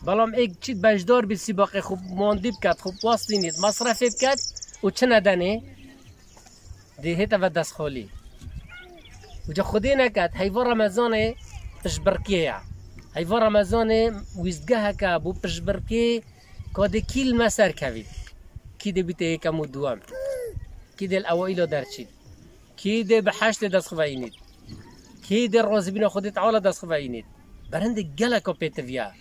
بلام ایک چیت بجدار بی سباق خوب ماندی بکد خوب واسطی نید مصرف بکد و چه ندانه دهیت و دست خالی و جا خودی نکد هیوا رمضان پشبرکیه هیوا رمضان ویزگاه که بو پشبرکی کاده کیل مسر کوید کی ده بیته یکم و دوام کی ده الاوائیل درچید کی ده به حشت دست خوینید کی ده رازبین خودت تعالی دست خوینید برند گلک و پیتویا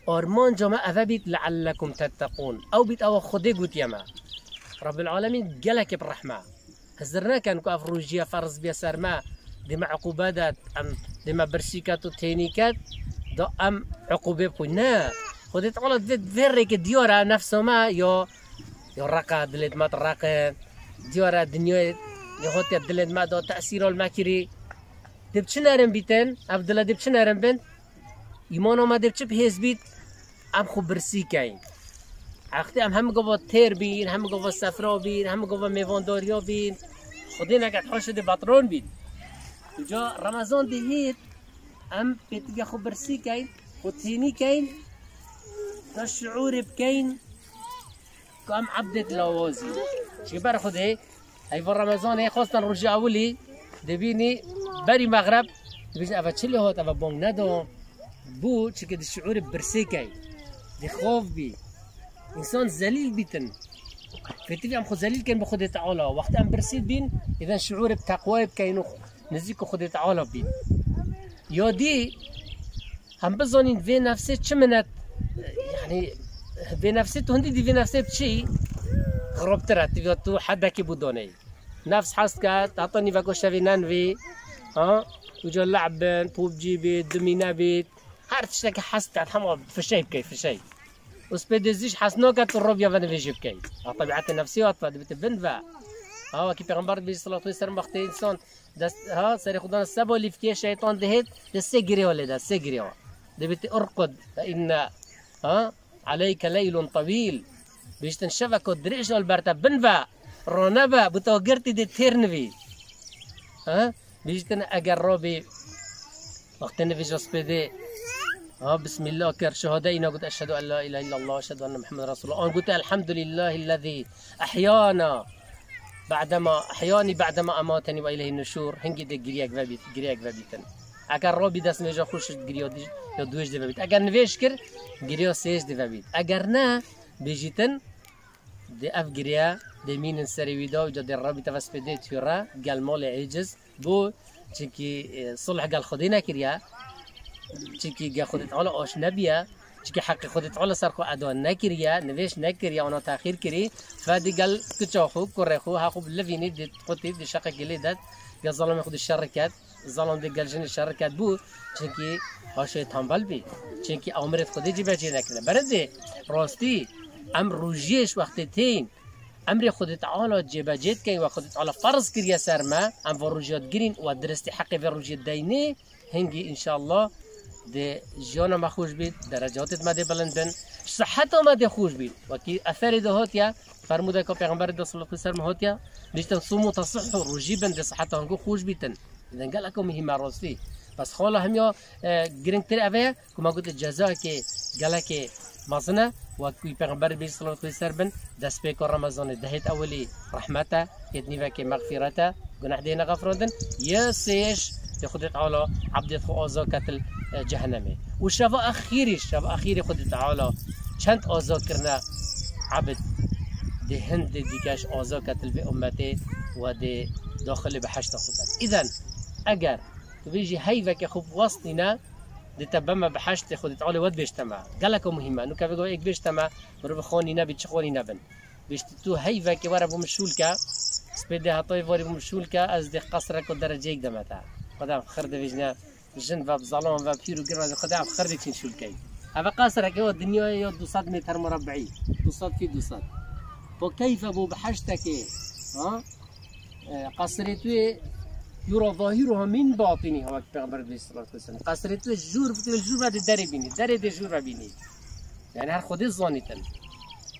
آرمان جامعه اوه بیت لعلکم تتقون او بیت او خودی گوت یما رب العالمین گلک برحمه هزرنا كان كو افروجيا فرض بيا سرما ديما عقوبات ام ديما برسيكات وتينيكات دو ام عقوبه بنا خدت غلط فيريك ديورا نفسه ما يو رقا دلت ما تراقا ديورا دنيا يهوت دلت ما دو تاثير الماكري دبچنارم بيتن عبد الله دبچنارم بن يمونو ما دبچ بهز بيت ام خو برسيكاين عقدي هم قوا تير بين هم قوا سفرا بين هم قوا ميوانداريا بين خدينا قد حاشد بطرون بين وجا رمضان دهيت ام بيتجا خبرسي كاين وتيني كاين دا الشعور بكاين كام عبدة لوازي شي بار خدي هاي في رمضان هي خاصة رجع ولي دبيني بري مغرب دبيش افا تشلي هوت افا بونغ ندو بو شكد الشعور برسي كاين دي خوف بي إنسان ذليل بيتن فتبي عم خد ذليل كان بخد تعالى وقت عم برسيد بين إذا شعور بتقوى بكينو نزيكو خد تعالى بين يا دي هم بظنين في نفسي شمنت يعني في نفسي هندي دي في نفسي بشي خرب ترى تبي تو حدا كي بدوني نفس حاسك تعطني بقول شافي نانفي وجو لعب بوبجي بيت دومينا بيت عرفت شتك حاسك تحمل في شيء كيف في شيء وسبيدزيش حسنوكا تروبيا فان فيجيب كاي طبيعة النفسية وطبيعة بتبنفا كي پیغمبر بي صلى الله عليه وسلم وقت انسان دست سري خدان السبو اللي في شيطان دهيت دسجري ولا دسجري دبت ارقد فان عليك ليل طويل بيش تنشفك ودريش البرتا بنفا رونبا بتوقرتي دي تيرنفي بيش تن اقربي وقت نفيج سبيدي بسم الله كر شهدائنا قلت أشهد أن لا إله إلا الله وأشهد أن محمد رسول الله. أنا قلت الحمد لله الذي أحيانا بعدما أماتني وإليه النشور. هنجي ده جرياك وبيتن. أكر ربي دست ميجا خوش جريا يا دوش ده وبيت. أكر نفيش كر جريا سيج ده وبيت. أكر نا بيجيتن ده أف جريا ده مين السري ويدا وجد الربي تفس بدي تيرا قال مال عجز بو تشكي صلح قال خدينا كريا. چیکی گه خودت علا آش نبیه چیکی حق خودت علا سرخو ادا نکریه نویش نکریه آنها تأخیر کری فدی گل کچا خوب کره خو ها خوب لفینی دید خودتی دی شقه گلی داد گل ظالم خود الشر کرد ظالم دی گل جن الشر کرد بو چیکی هاشه تنبل بی چیکی امرت خودی جی بچی نکنه برده راستی امر روجیش وقتی تین امر خودت علا جبجت کن و خودت علا فرض کریه سر ما ام وروجیات گرین و درستی حق وروجیات دینه هنگی ان شاء الله ده جانا ما خوش بید درجاتت ما ده بلند بن صحت ما ده خوش بید وکی اثر ده هاتیا فرموده که پیغمبر ده صلی الله علیه و سلم هاتیا بیشتر صوم تصح روجی بند صحت هنگو خوش بیتن اذن قال لكم مهم راستی بس خاله هم یا گرنگ تر اوه که ما گفت جزا که قال که مازنه وکی پیغمبر بی صلی الله علیه و سلم دست به رمضان دهت اولی رحمته یتنی وکی مغفرته گناه دینا غفراندن یا سیش خودت تعالى عبدت خو آزا کتل جهنمه و شب اخیری خودت تعالى چند آزا کرنا عبد ده هند دیگش آزا کتل به امته و ده داخل به حشت خودت اذن اگر تو بیجی هیوه که خوب وسطینا ده تبما به حشت خودت تعالى ود بیشتما گلک مهمه نو که بگو ایک بیشتما برو بخوانی نبی چخوانی نبن بیشت تو هیوه که ورا بمشول که سپیده هطای واری بمشول که از ده قصرک و درجه یک دمتا خدام خرد وجنا جن و بظلام و بيرو قرنا خدام خرد كين شو الكي هذا قاصر كي الدنيا يا 200 متر مربعي 200 في 200 وكيف ابو بحشتك قصرته يرى ظاهرها من باطنها وقت پیغمبر صلى الله عليه وسلم قصرته الجور بعد الدري بيني دري دي جور بيني يعني هر خدي ظانيتن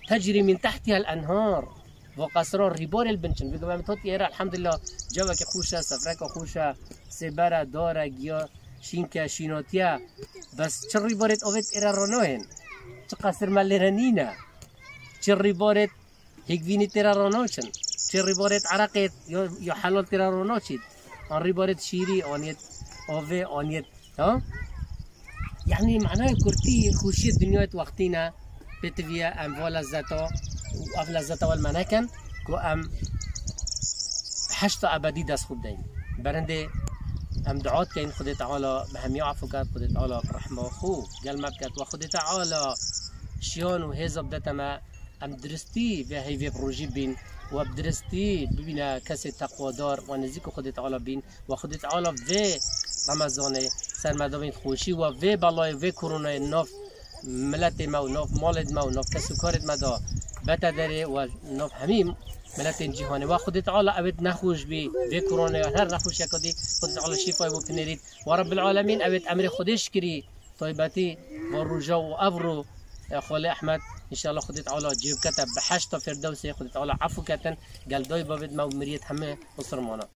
تجري من تحتها الانهار وقصران ريبار البنشن بيقول ما توتي إيرا الحمد لله جواك خوشة سفرك خوشة سبارة دارة جيا شينكا شيناتيا بس چر ريبارت أوت إيرا رونوهن چه قصر ملیرنینه چه ریبارت هیگوینی تیرا راناچن چه ریبارت عرقت یا حلال تیرا راناچید آن ریبارت شیری آنیت آوه آنیت ها يعني معناه كرتي خوشي الدنيا وقتنا بتفيا ام ولا زتا وافلا زتا والمناكن كو ام حشت ابدي داس خود دين برنده ام دعوت كاين خدي تعالى بهم يعفو كات خدي تعالى برحمه خو قال ما بكات وخدي تعالى شيون وهزب دتما ام درستي في هي في بروجي بين وبدرستي ببينا كسي تقوى دار ونزيكو خدي تعالى بين وخدي تعالى في رمضان سرمدامین خوشی و وی بالای وی کرونا ناف ملت ما و ناف مالد ما و ناف کسو کارت ما دا بتا داره و ناف همین ملت جهانی و خودت تعالی اوید نخوش بی وی کرونا هر نخوش یکادی خودت تعالی شفای بو پنرید و رب العالمین اوید امر خودش کری طایبتی و رجا و ابرو خاله احمد ان شاء الله خودت تعالی جیب کتب به 8 تا فردوسی خودت تعالی عفو کتن قال دای بابد ما و مریت همه مسلمانا